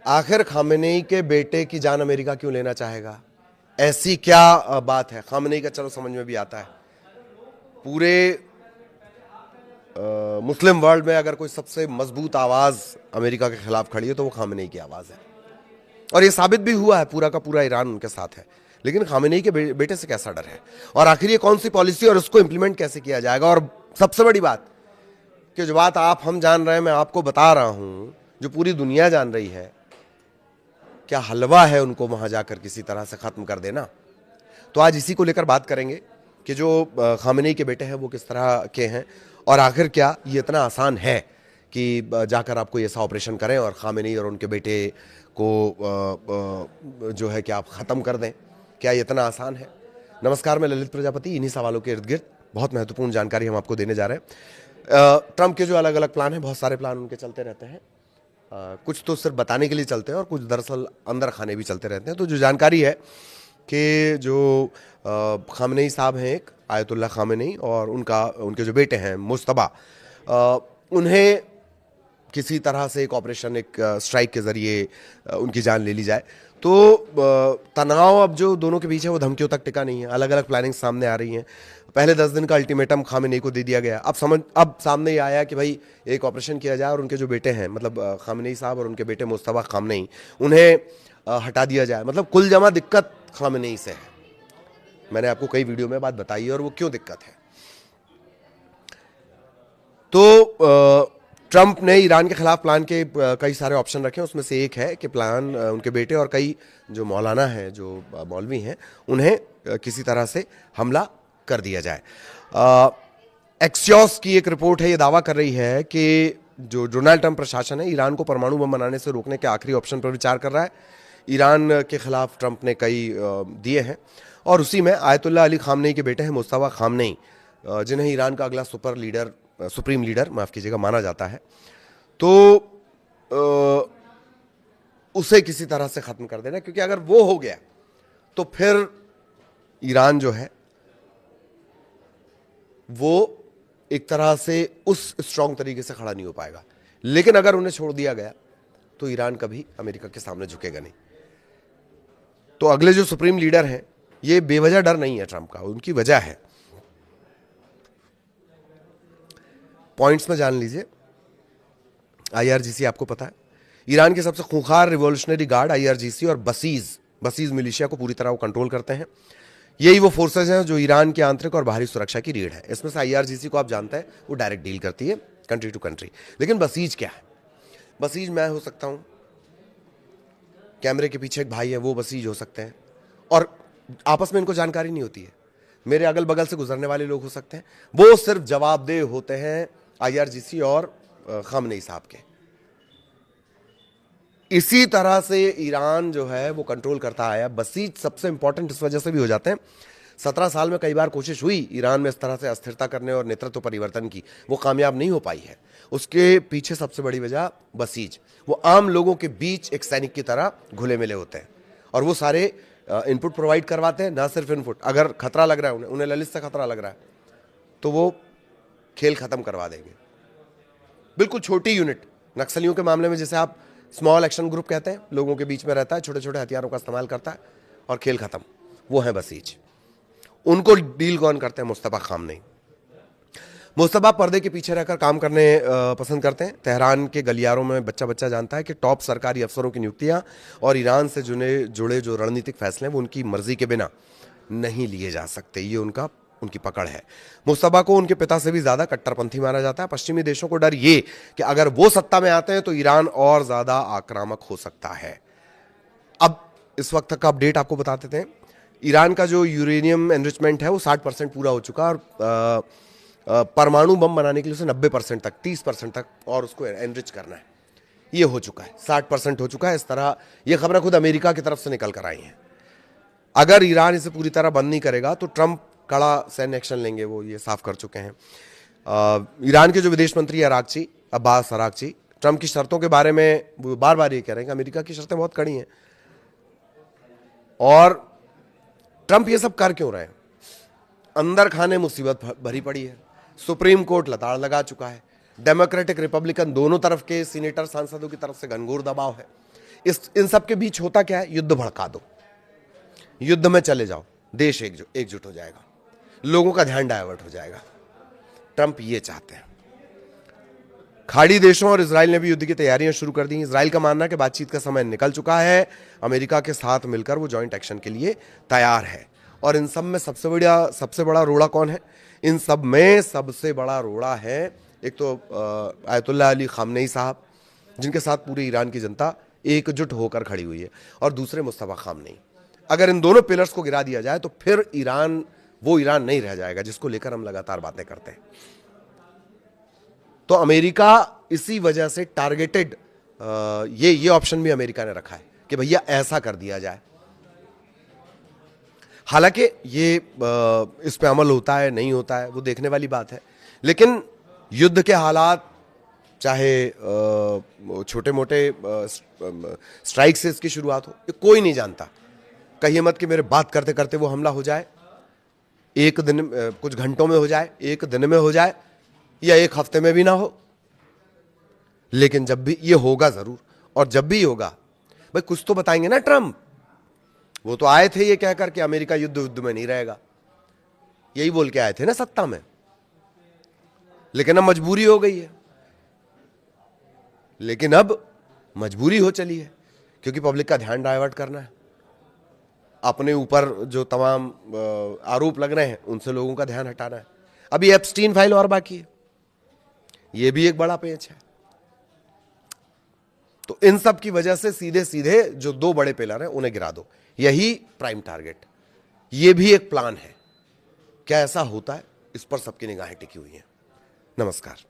आखिर खामेनेई के बेटे की जान अमेरिका क्यों लेना चाहेगा? ऐसी क्या बात है? खामेनेई का चलो समझ में भी आता है। पूरे मुस्लिम वर्ल्ड में अगर कोई सबसे मजबूत आवाज अमेरिका के खिलाफ खड़ी है तो वो खामेनेई की आवाज है, और ये साबित भी हुआ है। पूरा का पूरा ईरान उनके साथ है। लेकिन खामेनेई के बेटे से कैसा डर है, और आखिर ये कौन सी पॉलिसी और उसको इंप्लीमेंट कैसे किया जाएगा? और सबसे बड़ी बात कि जो बात आप हम जान रहे हैं, मैं आपको बता रहा हूं, जो पूरी दुनिया जान रही है, क्या हलवा है उनको वहां जाकर किसी तरह से खत्म कर देना? तो आज इसी को लेकर बात करेंगे कि जो खामेनेई के बेटे हैं वो किस तरह के हैं, और आखिर क्या ये इतना आसान है कि जाकर आप कोई ऐसा ऑपरेशन करें और खामेनेई और उनके बेटे को जो है कि आप ख़त्म कर दें? क्या ये इतना आसान है? नमस्कार, मैं ललित प्रजापति। इन्हीं सवालों के इर्द गिर्द बहुत महत्वपूर्ण जानकारी हम आपको देने जा रहे हैं। ट्रंप के जो अलग अलग प्लान हैं, बहुत सारे प्लान उनके चलते रहते हैं। कुछ तो सिर्फ बताने के लिए चलते हैं और कुछ दरअसल अंदर खाने भी चलते रहते हैं। तो जो जानकारी है कि जो खामेनेई साहब हैं, एक आयतुल्लाह खामेनेई, और उनके जो बेटे हैं मुज्तबा, उन्हें किसी तरह से एक ऑपरेशन, एक स्ट्राइक के जरिए उनकी जान ले ली जाए। तो तनाव अब जो दोनों के बीच है वो धमकियों तक टिका नहीं है। अलग अलग प्लानिंग सामने आ रही हैं। पहले 10 दिन का अल्टीमेटम खामेनेई को दे दिया गया। अब सामने ये आया कि भाई एक ऑपरेशन किया जाए और उनके जो बेटे हैं, मतलब खामेनेई साहब और उनके बेटे मुज्तबा खामेनेई, उन्हें हटा दिया जाए। मतलब कुल जमा दिक्कत खामेनेई से है। मैंने आपको कई वीडियो में बात बताई है, और वो क्यों दिक्कत है। तो ट्रंप ने ईरान के खिलाफ प्लान के कई सारे ऑप्शन रखे हैं। उसमें से एक है कि प्लान उनके बेटे और कई जो मौलाना हैं, जो मौलवी हैं, उन्हें किसी तरह से हमला कर दिया जाए। एक्सियोस की एक रिपोर्ट है, ये दावा कर रही है कि जो डोनाल्ड ट्रंप प्रशासन है, ईरान को परमाणु बम बनाने से रोकने के आखिरी ऑप्शन पर विचार कर रहा है। ईरान के खिलाफ ट्रंप ने कई दिए हैं, और उसी में आयतुल्लाह अली खामनेई के बेटे हैं मुज्तबा खामनेई, जिन्हें ईरान का अगला सुप्रीम लीडर माफ कीजिएगा माना जाता है। तो उसे किसी तरह से खत्म कर देना, क्योंकि अगर वो हो गया तो फिर ईरान जो है वो एक तरह से उस स्ट्रांग तरीके से खड़ा नहीं हो पाएगा। लेकिन अगर उन्हें छोड़ दिया गया तो ईरान कभी अमेरिका के सामने झुकेगा नहीं। तो अगले जो सुप्रीम लीडर हैं, ये बेवजह डर नहीं है ट्रंप का, उनकी वजह है। पॉइंट्स में जान लीजिए। आईआरजीसी आपको पता है, ईरान के सबसे खूंखार रिवॉल्यूशनरी गार्ड आईआरजीसी और बसीज मिलिशिया को पूरी तरह वो कंट्रोल करते हैं। यही वो फोर्सेज हैं जो ईरान की आंतरिक और बाहरी सुरक्षा की रीढ़ है। इसमें से आईआरजीसी को आप जानते हैं, वो डायरेक्ट डील करती है कंट्री टू कंट्री। लेकिन बसीज क्या है? बसीज मैं हो सकता हूं, कैमरे के पीछे एक भाई है, वो बसीज हो सकते हैं, और आपस में इनको जानकारी नहीं होती है। मेरे अगल बगल से गुजरने वाले लोग हो सकते हैं, वो सिर्फ जवाबदेह होते हैं आईआरजीसी और खामनेई साहब के। इसी तरह से ईरान जो है वो कंट्रोल करता आया। बसीज सबसे इंपॉर्टेंट इस वजह से भी हो जाते हैं, 17 साल में कई बार कोशिश हुई ईरान में इस तरह से अस्थिरता करने और नेतृत्व परिवर्तन की, वो कामयाब नहीं हो पाई है। उसके पीछे सबसे बड़ी वजह बसीज, वो आम लोगों के बीच एक सैनिक की तरह घुले मिले होते हैं, और वो सारे इनपुट प्रोवाइड करवाते हैं। ना सिर्फ इनपुट, अगर खतरा लग रहा है उन्हें ललित से खतरा लग रहा है तो वो खेल खत्म करवा देंगे। बिल्कुल छोटी यूनिट, नक्सलियों के मामले में जैसे आप स्मॉल एक्शन ग्रुप कहते हैं, लोगों के बीच में रहता है, छोटे छोटे हथियारों का इस्तेमाल करता है और खेल खत्म, वो है बसीज। उनको डील कौन करते हैं? मुज्तबा खामनेई। मुज्तबा पर्दे के पीछे रहकर काम करने पसंद करते हैं। तेहरान के गलियारों में बच्चा बच्चा जानता है कि टॉप सरकारी अफसरों की नियुक्तियां और ईरान से जुड़े जो रणनीतिक फैसले हैं वो उनकी मर्जी के बिना नहीं लिए जा सकते। ये उनकी पकड़ है। मुज्तबा को उनके पिता से भी ज्यादा कट्टरपंथी माना जाता है। पश्चिमी देशों को डर ये कि अगर वो सत्ता में आते हैं तो ईरान और ज्यादा आक्रामक हो सकता है। अब इस वक्त तक का अपडेट आपको बता देते हैं। ईरान का जो यूरेनियम एनरिचमेंट है वो 60% पूरा हो चुका, और परमाणु बम बनाने के लिए उसे 90% तक, 30% तक और उसको एनरिच करना है। ये हो चुका है, 60% हो चुका है। इस तरह ये खबरें खुद अमेरिका की तरफ से निकल कर आई हैं। अगर ईरान इसे पूरी तरह बंद नहीं करेगा तो ट्रंप कड़ा सैन्य एक्शन लेंगे, वो ये साफ कर चुके हैं। ईरान के जो विदेश मंत्री अब्बास अरागची, ट्रंप की शर्तों के बारे में वो बार बार ये कह रहे हैं कि अमेरिका की शर्तें बहुत कड़ी हैं। और ट्रंप ये सब कर क्यों रहे हैं? अंदर खाने मुसीबत भरी पड़ी है। सुप्रीम कोर्ट लताड़ लगा चुका है। डेमोक्रेटिक रिपब्लिकन दोनों तरफ के सीनेटर सांसदों की तरफ से घनघोर दबाव है। इन सब के बीच होता क्या है? युद्ध भड़का दो, युद्ध में चले जाओ, देश एकजुट हो जाएगा, लोगों का ध्यान डाइवर्ट हो जाएगा। ट्रंप ये चाहते हैं। खाड़ी देशों और इजराइल ने भी युद्ध की तैयारियां शुरू कर दी। इजराइल का मानना है कि बातचीत का समय निकल चुका है, अमेरिका के साथ मिलकर वो जॉइंट एक्शन के लिए तैयार है। और इन सब में सबसे बड़ा रोड़ा कौन है? इन सब में सबसे बड़ा रोड़ा है एक तो आयतुल्लाह अली खामनेई साहब, जिनके साथ पूरी ईरान की जनता एकजुट होकर खड़ी हुई है, और दूसरे मुस्तफा खामनेई। अगर इन दोनों पिलर्स को गिरा दिया जाए तो फिर ईरान वो ईरान नहीं रह जाएगा जिसको लेकर हम लगातार बातें करते हैं। तो अमेरिका इसी वजह से टारगेटेड ये ऑप्शन भी अमेरिका ने रखा है कि भैया ऐसा कर दिया जाए। हालांकि ये इस पे अमल होता है नहीं होता है वो देखने वाली बात है, लेकिन युद्ध के हालात चाहे छोटे मोटे स्ट्राइक से इसकी शुरुआत हो, ये कोई नहीं जानता। कहिए मत कि मेरे बात करते करते वो हमला हो जाए, एक दिन कुछ घंटों में हो जाए, एक दिन में हो जाए, या एक हफ्ते में भी ना हो, लेकिन जब भी ये होगा जरूर। और जब भी होगा भाई कुछ तो बताएंगे ना ट्रंप। वो तो आए थे ये कहकर कि अमेरिका युद्ध में नहीं रहेगा, यही बोल के आए थे ना सत्ता में, लेकिन अब मजबूरी हो गई है। लेकिन अब मजबूरी हो चली है क्योंकि पब्लिक का ध्यान डाइवर्ट करना है, अपने ऊपर जो तमाम आरोप लग रहे हैं उनसे लोगों का ध्यान हटाना है। अभी एप्स्टीन फाइल और बाकी है, यह भी एक बड़ा पेच है। तो इन सब की वजह से सीधे सीधे जो दो बड़े पिलर हैं उन्हें गिरा दो, यही प्राइम टारगेट। यह भी एक प्लान है। क्या ऐसा होता है? इस पर सबकी निगाहें टिकी हुई हैं। नमस्कार।